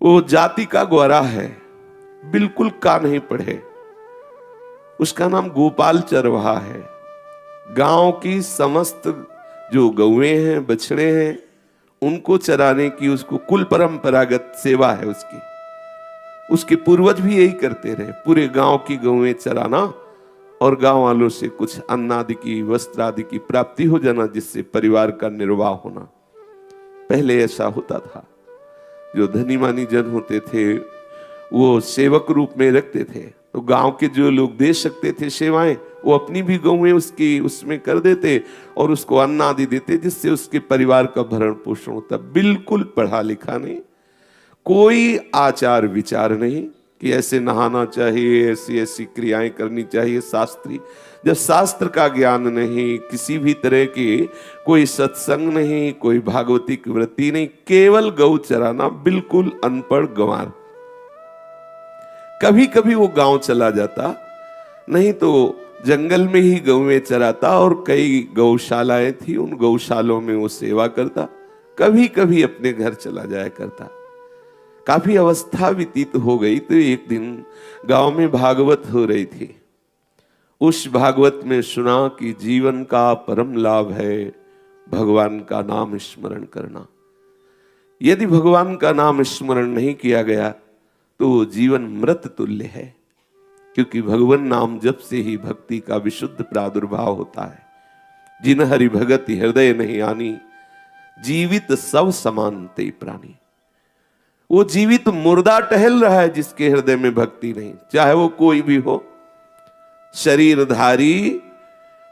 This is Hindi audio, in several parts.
वो जाति का ग्वारा है, बिल्कुल का नहीं पढ़े। उसका नाम गोपाल चरवाहा है। गांव की समस्त जो गौएं हैं, बछड़े हैं, उनको चराने की उसको कुल परंपरागत सेवा है उसकी। उसके पूर्वज भी यही करते रहे, पूरे गांव की गौएं चराना और गांव वालों से कुछ अन्न आदि की, वस्त्र आदि की प्राप्ति हो जाना, जिससे परिवार का निर्वाह होना। पहले ऐसा होता था। जो धनी मानी जन होते थे वो सेवक रूप में रखते थे, तो गांव के जो लोग दे सकते थे सेवाएं, वो अपनी भी गौएं उसकी उसमें कर देते और उसको अन्न आदि देते, जिससे उसके परिवार का भरण पोषण होता। बिल्कुल पढ़ा लिखा नहीं, कोई आचार विचार नहीं कि ऐसे नहाना चाहिए, ऐसी ऐसी क्रियाएं करनी चाहिए शास्त्री। जब शास्त्र का ज्ञान नहीं, किसी भी तरह की कोई सत्संग नहीं, कोई भागवतिक वृत्ति नहीं, केवल गौ चराना, बिल्कुल अनपढ़ गंवार। कभी कभी वो गांव चला जाता, नहीं तो जंगल में ही गौएं चराता, और कई गौशालाएं थी, उन गौशालों में वो सेवा करता। कभी कभी अपने घर चला जाया करता। काफी अवस्था व्यतीत हो गई तो एक दिन गांव में भागवत हो रही थी। उस भागवत में सुना कि जीवन का परम लाभ है भगवान का नाम स्मरण करना। यदि भगवान का नाम स्मरण नहीं किया गया तो जीवन मृत तुल्य है, क्योंकि भगवान नाम जप से ही भक्ति का विशुद्ध प्रादुर्भाव होता है। जिन हरि भगत हृदय नहीं आनी, जीवित सब समान ते प्राणी। वो जीवित मुर्दा टहल रहा है जिसके हृदय में भक्ति नहीं, चाहे वो कोई भी हो, शरीरधारी।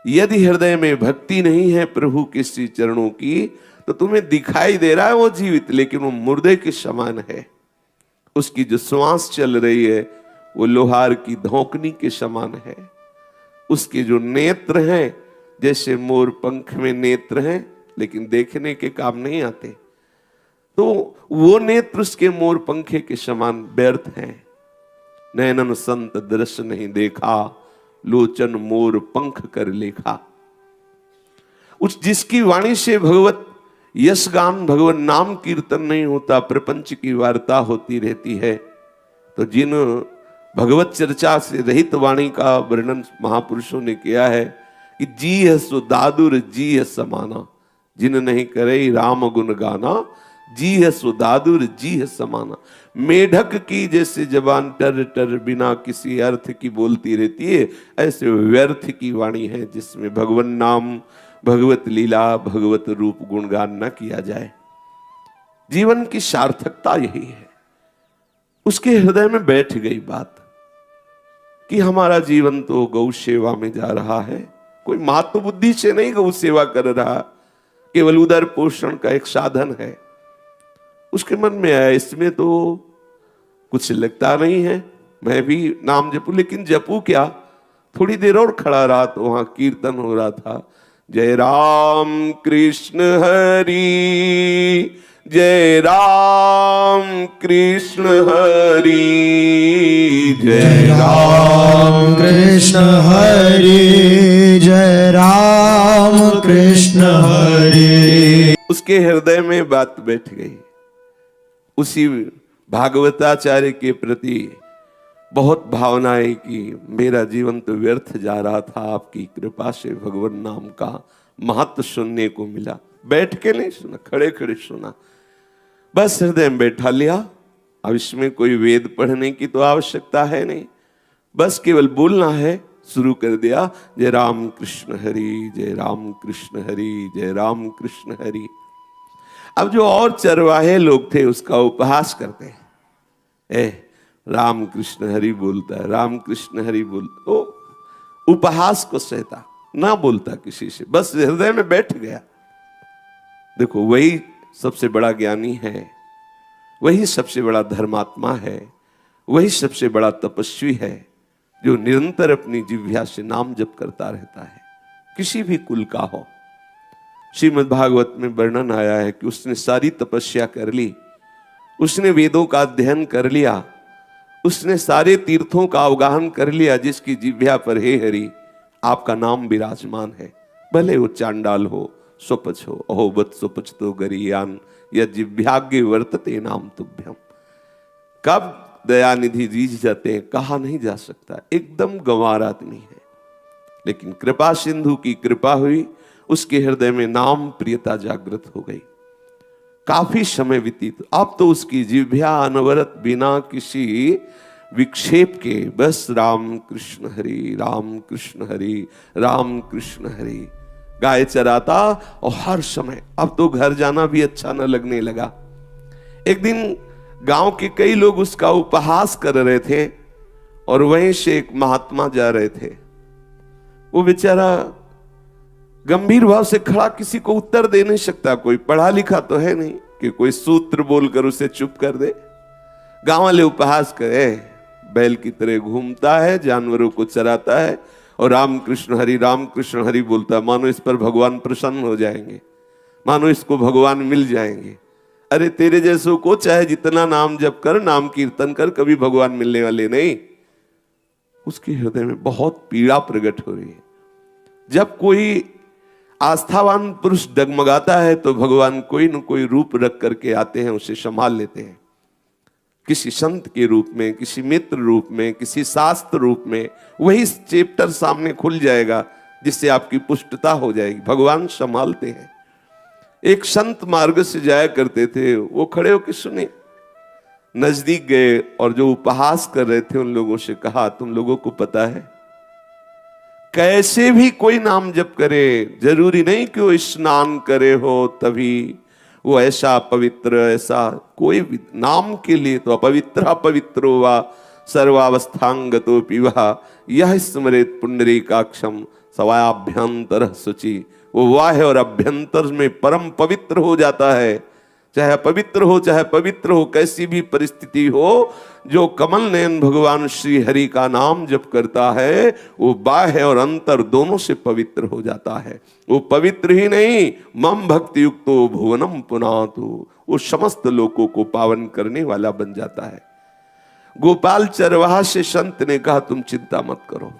यदि हृदय में भक्ति नहीं है प्रभु के श्री चरणों की, तो तुम्हें दिखाई दे रहा है वो जीवित, लेकिन वो मुर्दे के समान है। उसकी जो श्वास चल रही है वो लोहार की धोकनी के समान है। उसके जो नेत्र हैं, जैसे मोर पंख में नेत्र हैं लेकिन देखने के काम नहीं आते, तो वो नेत्र उसके मोर पंखे के समान व्यर्थ हैं। नैनन संत दृश्य नहीं देखा, लोचन मोर पंख कर लेखा। उस जिसकी वाणी से भगवत यश गान, भगवान नाम कीर्तन नहीं होता, प्रपंच की वार्ता होती रहती है, तो जिन भगवत चर्चा से रहित वाणी का वर्णन महापुरुषों ने किया है कि जी है सो दादुर जी है समाना, जिन नहीं करे राम गुण गाना, जी है सो दादुर जी है समाना। मेढक की जैसे जबान टर टर बिना किसी अर्थ की बोलती रहती है, ऐसे व्यर्थ की वाणी है जिसमें भगवान नाम, भगवत लीला, भगवत रूप गुणगान न किया जाए। जीवन की सार्थकता यही है। उसके हृदय में बैठ गई बात कि हमारा जीवन तो गौ सेवा में जा रहा है, कोई महत्व बुद्धि से नहीं गौ सेवा कर रहा, केवल उदर पोषण का एक साधन है। उसके मन में आया इसमें तो कुछ लगता नहीं है, मैं भी नाम जपूं, लेकिन जपूं क्या? थोड़ी देर और खड़ा रहा तो वहां कीर्तन हो रहा था, जय राम कृष्ण हरि, जय राम कृष्ण हरि, जय राम कृष्ण हरि, जय राम कृष्ण हरि। उसके हृदय में बात बैठ गई। उसी भागवताचार्य के प्रति बहुत भावनाएं कि मेरा जीवन तो व्यर्थ जा रहा था, आपकी कृपा से भगवान नाम का महत्व सुनने को मिला। बैठ के नहीं सुना, खड़े खड़े सुना, बस हृदय में बैठा लिया। अब इसमें कोई वेद पढ़ने की तो आवश्यकता है नहीं, बस केवल बोलना है। शुरू कर दिया, जय राम कृष्ण हरि, जय राम कृष्ण हरि, जय राम कृष्ण हरि। अब जो और चरवाहे लोग थे उसका उपहास करते हैं, राम कृष्ण हरि बोलता है, राम कृष्ण हरि बोलता, वो उपहास को सहता, ना बोलता किसी से, बस हृदय में बैठ गया। देखो वही सबसे बड़ा ज्ञानी है, वही सबसे बड़ा धर्मात्मा है, वही सबसे बड़ा तपस्वी है, जो निरंतर अपनी जिह्वा से नाम जप करता रहता है, किसी भी कुल का हो। श्रीमद् भागवत में वर्णन आया है कि उसने सारी तपस्या कर ली, उसने वेदों का अध्ययन कर लिया, उसने सारे तीर्थों का अवगाहन कर लिया, जिसकी जिह्वा पर हे हरि आपका नाम विराजमान है। भले वो चांडाल हो, स्वपच हो, अहोबत स्वपच तो गरियान, या जिह्वाग्य वर्तते नाम तुभ्यम। कब दयानिधि रीझ जाते हैं कहा नहीं जा सकता, एकदम गंवार आदमी है। लेकिन कृपा सिंधु की कृपा हुई, उसके हृदय में नाम प्रियता जागृत हो गई। काफी समय व्यतीत, अब तो उसकी जिह्वा अनवरत बिना किसी विक्षेप के बस राम कृष्ण हरि, राम कृष्ण हरि, राम कृष्ण हरि गाय चराता। और हर समय अब तो घर जाना भी अच्छा न लगने लगा। एक दिन गांव के कई लोग उसका उपहास कर रहे थे और वहीं से एक महात्मा जा रहे थे। वो बेचारा गंभीर भाव से खड़ा, किसी को उत्तर दे नहीं सकता, कोई पढ़ा लिखा तो है नहीं कि कोई सूत्र बोलकर उसे चुप कर दे। गांव वाले उपहास करे, बैल की तरह घूमता है, जानवरों को चराता है और राम कृष्ण हरि बोलता है, मानो इस पर भगवान प्रसन्न हो जाएंगे, मानो इसको भगवान मिल जाएंगे। अरे तेरे जैसों को चाहे जितना नाम जप कर, नाम कीर्तन कर, कभी भगवान मिलने वाले नहीं। उसके हृदय में बहुत पीड़ा प्रकट हो रही है। जब कोई आस्थावान पुरुष डगमगाता है तो भगवान कोई न कोई रूप रख करके आते हैं, उसे संभाल लेते हैं। किसी संत के रूप में, किसी मित्र रूप में, किसी शास्त्र रूप में। वही चैप्टर सामने खुल जाएगा जिससे आपकी पुष्टता हो जाएगी। भगवान संभालते हैं। एक संत मार्ग से जाया करते थे, वो खड़े होकर सुने, नजदीक गए और जो उपहास कर रहे थे उन लोगों से कहा, तुम लोगों को पता है कैसे भी कोई नाम जप करे, जरूरी नहीं कि वो स्नान करे हो तभी वो ऐसा पवित्र, ऐसा कोई भी नाम के लिए तो अपवित्रो वा सर्वावस्थांगतो पिवा यह स्मरेत पुंडरीकाक्षम सवाभ्यंतर शुचि। वो वाह और अभ्यंतर में परम पवित्र हो जाता है। चाहे पवित्र हो, कैसी भी परिस्थिति हो, जो कमल नयन भगवान श्री हरि का नाम जप करता है वो बाह्य और अंतर दोनों से पवित्र हो जाता है। वो पवित्र ही नहीं, मम भक्ति युक्तो भुवनम पुनातु, वो समस्त लोगों को पावन करने वाला बन जाता है। गोपाल चरवाहा से संत ने कहा, तुम चिंता मत करो,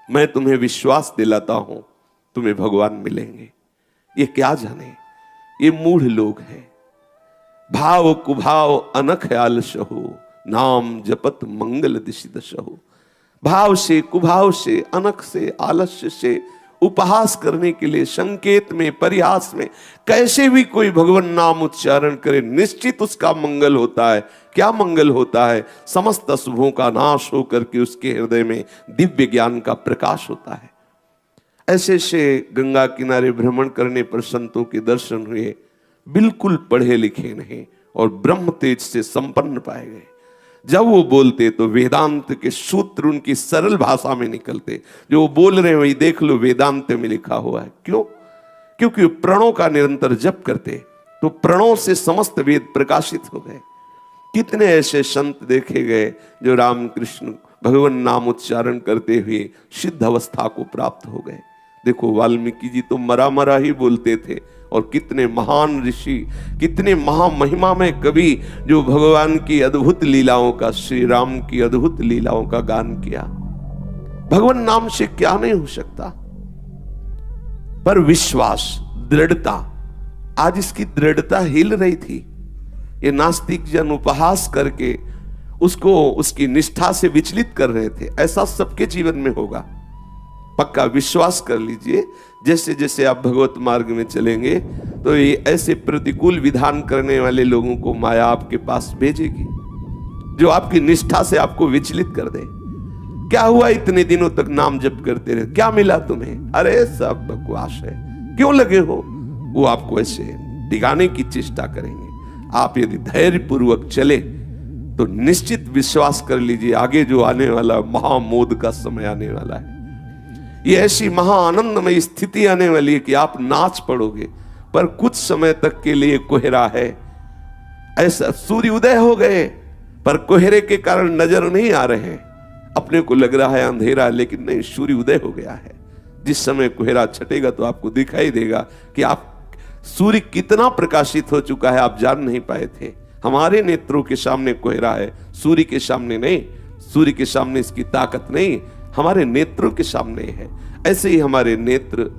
मैं तुम्हें विश्वास दिलाता हूं, तुम्हें भगवान मिलेंगे। ये क्या जाने, ये मूढ़ लोग हैं। भाव कुभाव अनख आलसहु, नाम जपत मंगल दिशि दशहु। भाव से, कुभाव से, अनख से, आलस्य से उपहास करने के लिए, संकेत में, परिहास में कैसे भी कोई भगवान नाम उच्चारण करे, निश्चित उसका मंगल होता है। क्या मंगल होता है? समस्त अशुभों का नाश होकर के उसके हृदय में दिव्य ज्ञान का प्रकाश होता है। ऐसे से गंगा किनारे भ्रमण करने पर संतों के दर्शन हुए, बिल्कुल पढ़े लिखे नहीं और ब्रह्म तेज से संपन्न पाए गए। जब वो बोलते तो वेदांत के सूत्र उनकी सरल भाषा में निकलते। जो वो बोल रहे हैं वही देख लो वेदांत में लिखा हुआ है। क्यों? क्योंकि प्रणों का निरंतर जप करते तो प्रणों से समस्त वेद प्रकाशित हो गए। कितने ऐसे संत देखे गए जो रामकृष्ण भगवान नाम उच्चारण करते हुए सिद्ध अवस्था को प्राप्त हो गए। देखो वाल्मीकि जी तो मरा ही बोलते थे, और कितने महान ऋषि, कितने महामहिमा में कवि जो भगवान की अद्भुत लीलाओं का, श्री राम की अद्भुत लीलाओं का गान किया। भगवान नाम से क्या नहीं हो सकता, पर विश्वास, दृढ़ता, आज इसकी दृढ़ता हिल रही थी। ये नास्तिक जन उपहास करके उसको उसकी निष्ठा से विचलित कर रहे थे। ऐसा सबके जीवन में होगा, पक्का विश्वास कर लीजिए। जैसे जैसे आप भगवत मार्ग में चलेंगे तो ये ऐसे प्रतिकूल विधान करने वाले लोगों को माया आपके पास भेजेगी जो आपकी निष्ठा से आपको विचलित कर दे। क्या हुआ इतने दिनों तक नाम जप करते रहे, क्या मिला तुम्हें? अरे सब बकवास है, क्यों लगे हो? वो आपको ऐसे डिगाने की चेष्टा करेंगे। आप यदि धैर्य पूर्वक चले तो निश्चित विश्वास कर लीजिए आगे जो आने वाला महामोद का समय आने वाला है। ये ऐसी महाआनंदमय स्थिति आने वाली है कि आप नाच पड़ोगे। पर कुछ समय तक के लिए कोहरा है। ऐसा सूर्य उदय हो गए पर कोहरे के कारण नजर नहीं आ रहे हैं। अपने को लग रहा है अंधेरा, लेकिन नहीं, सूर्य उदय हो गया है। जिस समय कोहरा छटेगा तो आपको दिखाई देगा कि आप सूर्य कितना प्रकाशित हो चुका है, आप जान नहीं पाए थे। हमारे नेत्रों के सामने कोहरा है, सूर्य के सामने नहीं। सूर्य के सामने इसकी ताकत नहीं, हमारे नेत्रों के सामने है। ऐसे ही हमारे नेत्र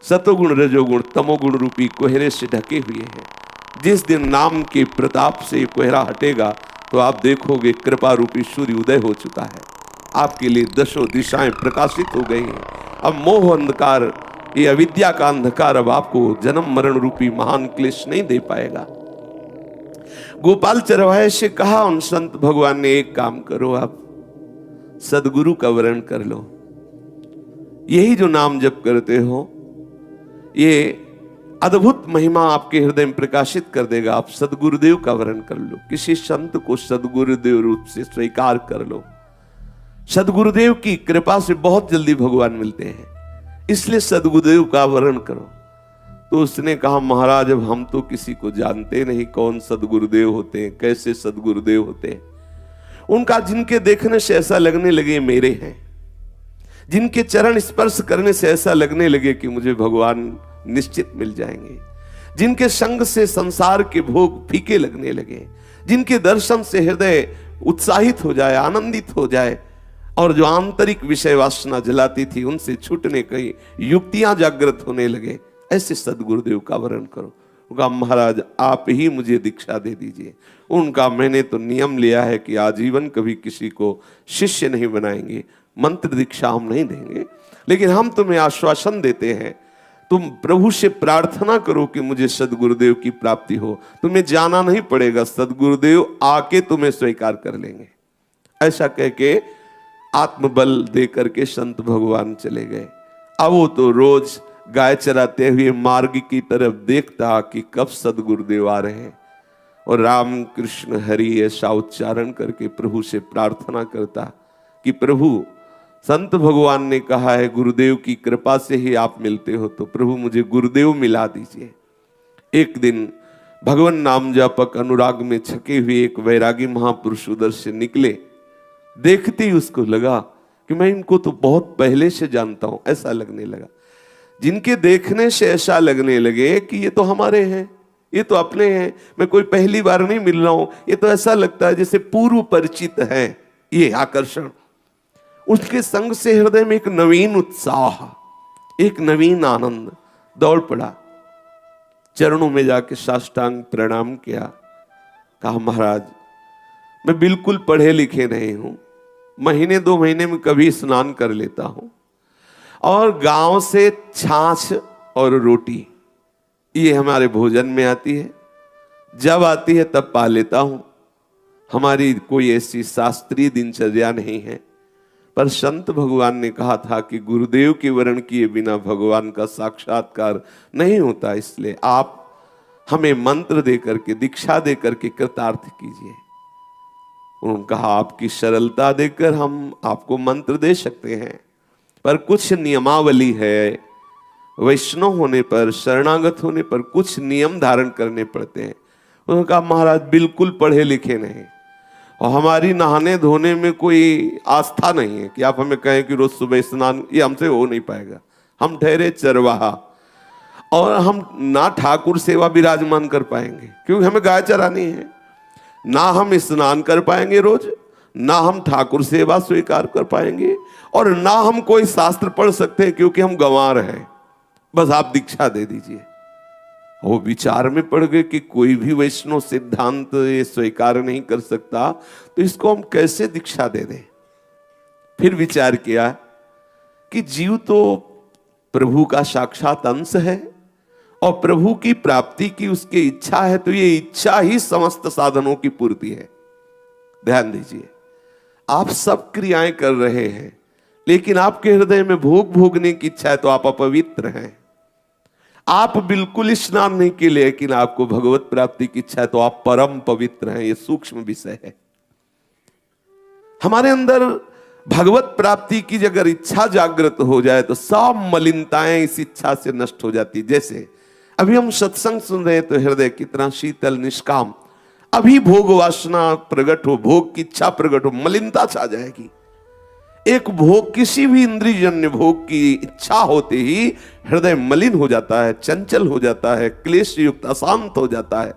सतोगुण, रजोगुण, तमोगुण रूपी कोहरे से ढके हुए हैं। जिस दिन नाम के प्रताप से कोहरा हटेगा तो आप देखोगे कृपा रूपी सूर्य उदय हो चुका है, आपके लिए दशों दिशाएं प्रकाशित हो गई हैं। अब मोह अंधकार, ये अविद्या का अंधकार अब आपको जन्म मरण रूपी महान क्लेश नहीं दे पाएगा। गोपाल चरवाहे से कहा उन संत भगवान ने, एक काम करो, आप सदगुरु का वरण कर लो। यही जो नाम जप करते हो, ये अद्भुत महिमा आपके हृदय में प्रकाशित कर देगा। आप सदगुरुदेव का वरण कर लो, किसी संत को सदगुरुदेव रूप से स्वीकार कर लो। सदगुरुदेव की कृपा से बहुत जल्दी भगवान मिलते हैं, इसलिए सदगुरुदेव का वरण करो। तो उसने कहा, महाराज अब हम तो किसी को जानते नहीं, कौन सदगुरुदेव होते हैं, कैसे सदगुरुदेव होते हैं। उनका जिनके देखने से ऐसा लगने लगे मेरे हैं, जिनके चरण स्पर्श करने से ऐसा लगने लगे कि मुझे भगवान निश्चित मिल जाएंगे, जिनके संग से संसार के भोग फीके लगने लगे, जिनके दर्शन से हृदय उत्साहित हो जाए, आनंदित हो जाए, और जो आंतरिक विषय वासना जलाती थी उनसे छूटने की युक्तियां जागृत होने लगे, ऐसे सदगुरुदेव का वरण करो। उनका महाराज आप ही मुझे दीक्षा दे दीजिए। उनका मैंने तो नियम लिया है कि आजीवन कभी किसी को शिष्य नहीं बनाएंगे, मंत्र दीक्षा हम नहीं देंगे, लेकिन हम तुम्हें आश्वासन देते हैं, तुम प्रभु से प्रार्थना करो कि मुझे सदगुरुदेव की प्राप्ति हो। तुम्हें जाना नहीं पड़ेगा, सदगुरुदेव आके तुम्हें स्वीकार कर लेंगे। ऐसा कह के आत्मबल दे करके संत भगवान चले गए। अब वो तो रोज गाय चराते हुए मार्ग की तरफ देखता कि कब सदगुरुदेव आ रहे हैं, और राम कृष्ण हरि ऐसा उच्चारण करके प्रभु से प्रार्थना करता कि प्रभु, संत भगवान ने कहा है गुरुदेव की कृपा से ही आप मिलते हो, तो प्रभु मुझे गुरुदेव मिला दीजिए। एक दिन भगवान नाम जापक अनुराग में छके हुए एक वैरागी महापुरुष उधर से निकले। देखते ही उसको लगा कि मैं इनको तो बहुत पहले से जानता हूं, ऐसा लगने लगा। जिनके देखने से ऐसा लगने लगे कि ये तो हमारे हैं, ये तो अपने हैं, मैं कोई पहली बार नहीं मिल रहा हूं, ये तो ऐसा लगता है जैसे पूर्व परिचित है, ये आकर्षण। उसके संग से हृदय में एक नवीन उत्साह, एक नवीन आनंद दौड़ पड़ा। चरणों में जाके साष्टांग प्रणाम किया, कहा महाराज मैं बिल्कुल पढ़े लिखे नहीं हूं, महीने 2 महीने में कभी स्नान कर लेता हूं, और गांव से छाछ और रोटी ये हमारे भोजन में आती है, जब आती है तब पा लेता हूं। हमारी कोई ऐसी शास्त्रीय दिनचर्या नहीं है। पर संत भगवान ने कहा था कि गुरुदेव के वरण किए बिना भगवान का साक्षात्कार नहीं होता, इसलिए आप हमें मंत्र दे करके, दीक्षा दे करके कृतार्थ कीजिए। उन्होंने कहा आपकी सरलता देकर हम आपको मंत्र दे सकते हैं, पर कुछ नियमावली है, वैष्णव होने पर, शरणागत होने पर कुछ नियम धारण करने पड़ते हैं। उन्होंने कहा महाराज बिल्कुल पढ़े लिखे नहीं, और हमारी नहाने धोने में कोई आस्था नहीं है कि आप हमें कहें कि रोज सुबह स्नान, ये हमसे हो नहीं पाएगा। हम ठहरे चरवाहा, और हम ना ठाकुर सेवा विराजमान कर पाएंगे क्योंकि हमें गाय चरानी है, ना हम स्नान कर पाएंगे रोज, ना हम ठाकुर सेवा स्वीकार कर पाएंगे, और ना हम कोई शास्त्र पढ़ सकते हैं क्योंकि हम गंवार हैं। बस आप दीक्षा दे दीजिए। वो विचार में पड़ गए कि कोई भी वैष्णव सिद्धांत ये स्वीकार नहीं कर सकता, तो इसको हम कैसे दीक्षा दे दें। फिर विचार किया कि जीव तो प्रभु का साक्षात अंश है, और प्रभु की प्राप्ति की उसकी इच्छा है, तो ये इच्छा ही समस्त साधनों की पूर्ति है। ध्यान दीजिए, आप सब क्रियाएं कर रहे हैं, लेकिन आपके हृदय में भोग भोगने की इच्छा है, तो आप अपवित्र हैं। आप बिल्कुल स्नान नहीं किए, लेकिन आपको भगवत प्राप्ति की इच्छा है, तो आप परम पवित्र हैं। यह सूक्ष्म विषय है। हमारे अंदर भगवत प्राप्ति की अगर इच्छा जागृत हो जाए तो सब मलिनताएं इस इच्छा से नष्ट हो जाती। जैसे अभी हम सत्संग सुन रहे हैं तो हृदय कितना शीतल निष्काम, अभी भोग वासना प्रकट हो, भोग की इच्छा प्रकट हो, मलिनता छा जाएगी। एक भोग, किसी भी इंद्रियजन्य भोग की इच्छा होते ही हृदय मलिन हो जाता है, चंचल हो जाता है, क्लेश युक्त अशांत हो जाता है।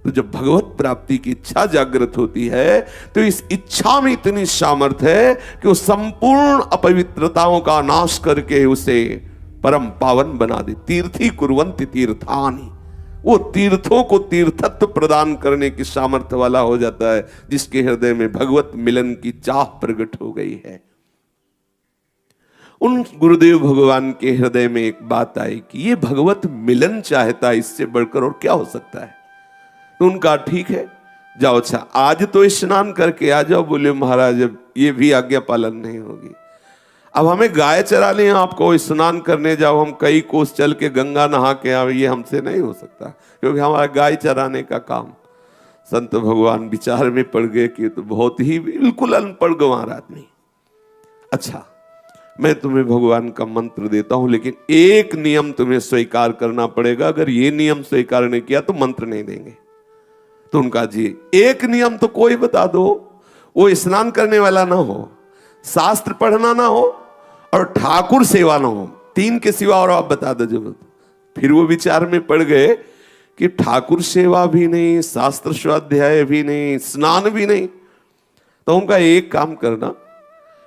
तो जब भगवत प्राप्ति की इच्छा जागृत होती है तो इस इच्छा में इतनी सामर्थ्य है कि वो संपूर्ण अपवित्रताओं का नाश करके उसे परम पावन बना दे। तीर्थी कुर्वन्ति तीर्थानि, वो तीर्थों को तीर्थत्व प्रदान करने की सामर्थ्य वाला हो जाता है, जिसके हृदय में भगवत मिलन की चाह प्रकट हो गई है। उन गुरुदेव भगवान के हृदय में एक बात आई कि ये भगवत मिलन चाहता है, इससे बढ़कर और क्या हो सकता है। तो उनका ठीक है, जाओ, अच्छा आज तो स्नान करके आ जाओ। बोले महाराज अब ये भी आज्ञा पालन नहीं होगी, अब हमें गाय चराने हैं, आपको स्नान करने जाओ, हम कई कोस चल के गंगा नहा के आए, ये हमसे नहीं हो सकता, क्योंकि हमारा गाय चराने का काम। संत भगवान विचार में पड़ गए कि तो बहुत ही बिल्कुल अनपढ़ गंवार आदमी। अच्छा मैं तुम्हें भगवान का मंत्र देता हूं, लेकिन एक नियम तुम्हें स्वीकार करना पड़ेगा, अगर ये नियम स्वीकार नहीं किया तो मंत्र नहीं देंगे। तो उनका जी एक नियम तो कोई बता दो, वो स्नान करने वाला ना हो, शास्त्र पढ़ना ना हो और ठाकुर सेवा ना हो, तीन के सिवा और आप बता दो जब। फिर वो विचार में पड़ गए कि ठाकुर सेवा भी नहीं, शास्त्र स्वाध्याय भी नहीं, स्नान भी नहीं। तो उनका एक काम करना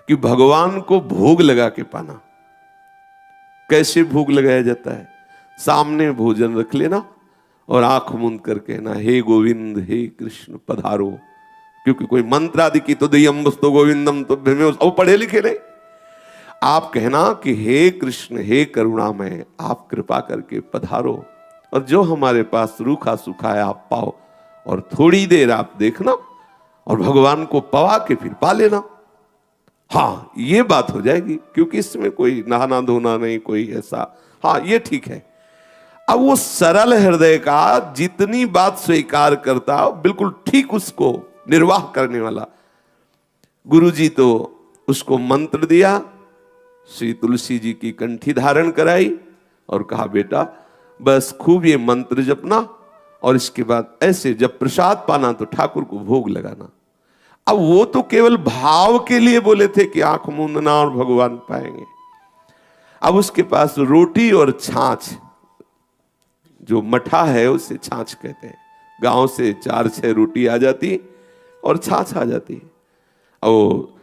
कि भगवान को भोग लगा के पाना। कैसे भोग लगाया जाता है? सामने भोजन रख लेना और आंख मूंद करके ना, हे गोविंद हे कृष्ण पधारो, क्योंकि कोई मंत्र आदि की तो दयम वस्तु गोविंदम तो वो पढ़े लिखे नहीं। आप कहना कि हे कृष्ण हे करुणामय, आप कृपा करके पधारो और जो हमारे पास रूखा सूखा है आप पाओ, और थोड़ी देर आप देखना और भगवान को पवा के फिर पा लेना। हाँ ये बात हो जाएगी, क्योंकि इसमें कोई नहाना धोना नहीं, कोई ऐसा, हाँ ये ठीक है। अब वो सरल हृदय का जितनी बात स्वीकार करता, बिल्कुल ठीक उसको निर्वाह करने वाला। गुरुजी तो उसको मंत्र दिया, श्री तुलसी जी की कंठी धारण कराई और कहा बेटा बस खूब ये मंत्र जपना, और इसके बाद ऐसे जब प्रसाद पाना तो ठाकुर को भोग लगाना। अब वो तो केवल भाव के लिए बोले थे कि आंख मूंदना और भगवान पाएंगे। अब उसके पास रोटी और छाछ, जो मठा है उसे छाछ कहते हैं, गांव से 4-6 रोटी आ जाती और छाछ आ जाती। और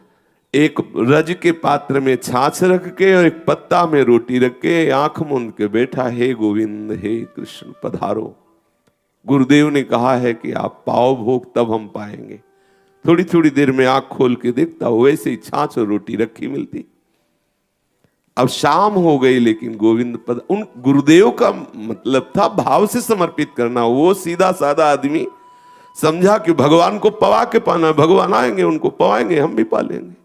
एक रज के पात्र में छाछ रख के और एक पत्ता में रोटी रख के आंख मूंद के बैठा, हे गोविंद हे कृष्ण पधारो। गुरुदेव ने कहा है कि आप पाओ भोग तब हम पाएंगे। थोड़ी थोड़ी देर में आंख खोल के देखता, वैसे ही छाछ और रोटी रखी मिलती। अब शाम हो गई, लेकिन गोविंद पद, उन गुरुदेव का मतलब था भाव से समर्पित करना। वो सीधा साधा आदमी समझा कि भगवान को पवा के पाना, भगवान आएंगे उनको पवाएंगे, हम भी पालेंगे।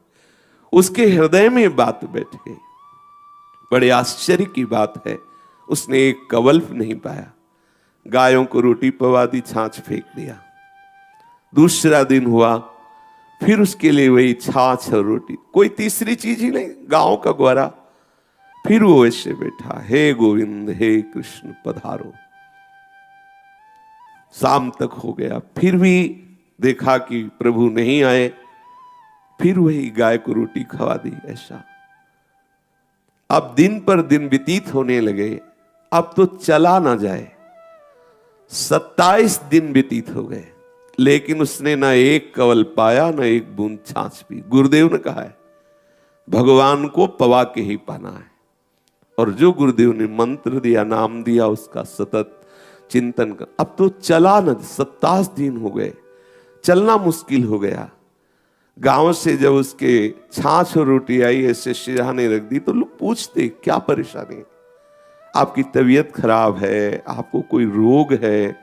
उसके हृदय में बात बैठ गई। बड़े आश्चर्य की बात है, उसने एक कवल्प नहीं पाया। गायों को रोटी पवा दी, छाछ फेंक दिया। दूसरा दिन हुआ, फिर उसके लिए वही छाछ और रोटी, कोई तीसरी चीज ही नहीं, गांव का ग्वारा। फिर वो ऐसे बैठा, हे गोविंद हे कृष्ण पधारो। शाम तक हो गया, फिर भी देखा कि प्रभु नहीं आए, फिर वही गाय को रोटी खवा दी। ऐसा अब दिन पर दिन व्यतीत होने लगे, अब तो चला ना जाए। 27 दिन व्यतीत हो गए, लेकिन उसने ना एक कवल पाया, ना एक बूंद छाछ पी। गुरुदेव ने कहा है भगवान को पवा के ही पाना है, और जो गुरुदेव ने मंत्र दिया, नाम दिया, उसका सतत चिंतन कर। अब तो चला न, 27 दिन हो गए, चलना मुश्किल हो गया। गांव से जब उसके छाछ और रोटी आई, ऐसे सिरहाने रख दी, तो लोग पूछते क्या परेशानी है? आपकी तबीयत खराब है, आपको कोई रोग है,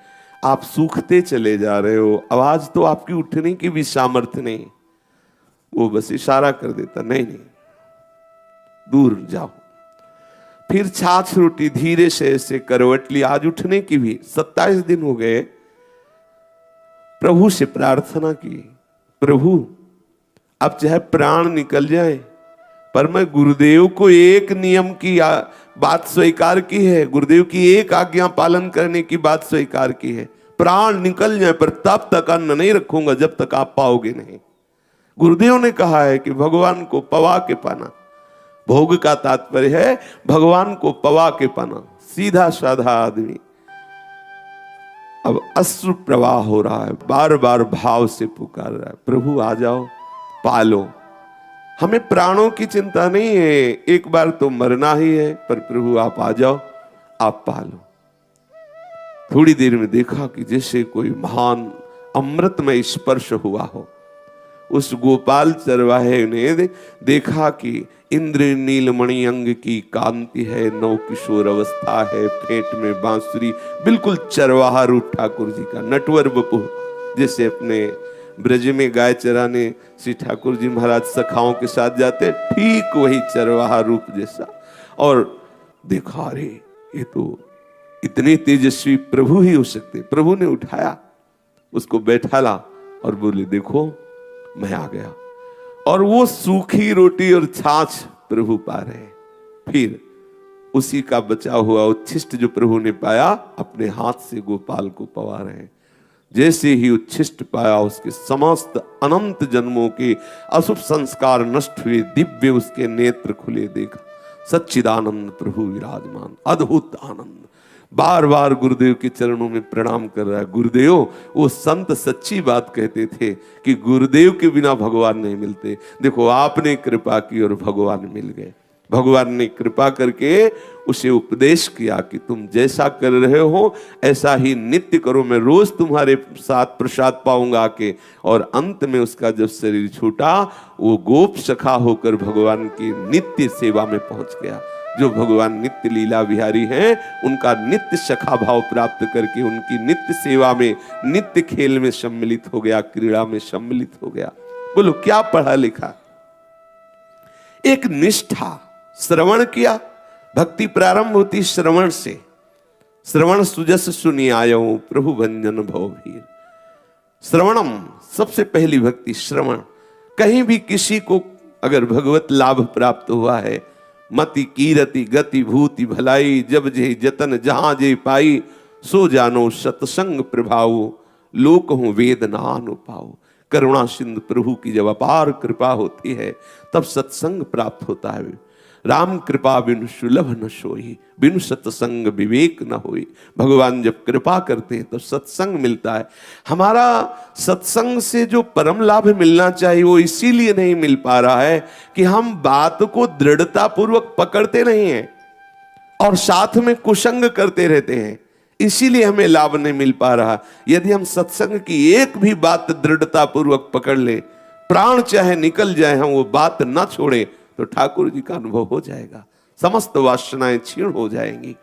आप सूखते चले जा रहे हो, आवाज तो आपकी उठने की भी सामर्थ्य नहीं। वो बस इशारा कर देता, नहीं नहीं दूर जाओ। फिर छाछ रोटी धीरे से ऐसे करवट ली, आज उठने की भी 27 दिन हो गए। प्रभु से प्रार्थना की, प्रभु अब चाहे प्राण निकल जाए, पर मैं गुरुदेव को एक नियम की बात स्वीकार की है, गुरुदेव की एक आज्ञा पालन करने की बात स्वीकार की है। प्राण निकल जाए पर तब तक अन्न नहीं रखूंगा जब तक आप पाओगे नहीं। गुरुदेव ने कहा है कि भगवान को पवा के पाना। भोग का तात्पर्य है भगवान को पवा के पाना। सीधा साधा आदमी अब अश्रु प्रवाह हो रहा है, बार बार भाव से पुकार रहा है, प्रभु आ जाओ पालो। हमें प्राणों की चिंता नहीं है, एक बार तो मरना ही है, पर प्रभु आप आ जाओ, आप पालो। थोड़ी देर में देखा कि जैसे कोई महान अमृतमय स्पर्श हुआ हो। उस गोपाल चरवाहे ने देखा कि इंद्र नीलमणि अंग की कांति है, नव किशोर अवस्था है, फेंट में बांसुरी, बिल्कुल चरवाहा रूप ठाकुर जी का। नटवर बपू जैसे अपने ब्रज में गाय चराने श्री ठाकुर जी महाराज सखाओं के साथ जाते, ठीक वही चरवाहा रूप जैसा। और देखा, अरे ये तो इतने तेजस्वी प्रभु ही हो सकते। प्रभु ने उठाया, उसको बैठाला और बोले, देखो मैं आ गया। और वो सूखी रोटी और छाछ प्रभु पा रहे। फिर उसी का बचा हुआ उच्छिष्ट जो प्रभु ने पाया, अपने हाथ से गोपाल को पवा रहे। जैसे ही उच्छिष्ट पाया, उसके समस्त अनंत जन्मों के अशुभ संस्कार नष्ट हुए, दिव्य उसके नेत्र खुले। देखा सच्चिदानंद प्रभु विराजमान, अद्भुत आनंद। बार बार गुरुदेव के चरणों में प्रणाम कर रहा है। गुरुदेव, वो संत सच्ची बात कहते थे कि गुरुदेव के बिना भगवान नहीं मिलते। देखो आपने कृपा की और भगवान मिल गए। भगवान ने कृपा करके उसे उपदेश किया कि तुम जैसा कर रहे हो ऐसा ही नित्य करो, मैं रोज तुम्हारे साथ प्रसाद पाऊंगा आके। और अंत में उसका जब शरीर छूटा, वो गोप सखा होकर भगवान की नित्य सेवा में पहुंच गया। जो भगवान नित्य लीला बिहारी हैं, उनका नित्य सखा भाव प्राप्त करके उनकी नित्य सेवा में, नित्य खेल में सम्मिलित हो गया, क्रीड़ा में सम्मिलित हो गया। बोलो क्या पढ़ा लिखा? एक निष्ठा। श्रवण किया, भक्ति प्रारंभ होती श्रवण से। श्रवण सुजस सुनी आयो प्रभु भंजन भवभीर। श्रवणम, सबसे पहली भक्ति श्रवण। कहीं भी किसी को अगर भगवत लाभ प्राप्त हुआ है, मति कीरति गति भूति भलाई, जब जे जतन जहां जे पाई, सो जानो सत्संग प्रभाव, लोक हूं वेद नानु पाओ। करुणा सिंधु प्रभु की जब अपार कृपा होती है, तब सत्संग प्राप्त होता है। राम कृपा बिनु सुलभ न सोई, बिनु सत्संग विवेक न होई। भगवान जब कृपा करते हैं तो सत्संग मिलता है। हमारा सत्संग से जो परम लाभ मिलना चाहिए वो इसीलिए नहीं मिल पा रहा है कि हम बात को दृढ़ता पूर्वक पकड़ते नहीं हैं और साथ में कुसंग करते रहते हैं, इसीलिए हमें लाभ नहीं मिल पा रहा। यदि हम सत्संग की एक भी बात दृढ़ता पूर्वक पकड़ ले, प्राण चाहे निकल जाए, हम वो बात ना छोड़े, तो ठाकुर जी का अनुभव हो जाएगा, समस्त वासनाएं क्षीण हो जाएंगी।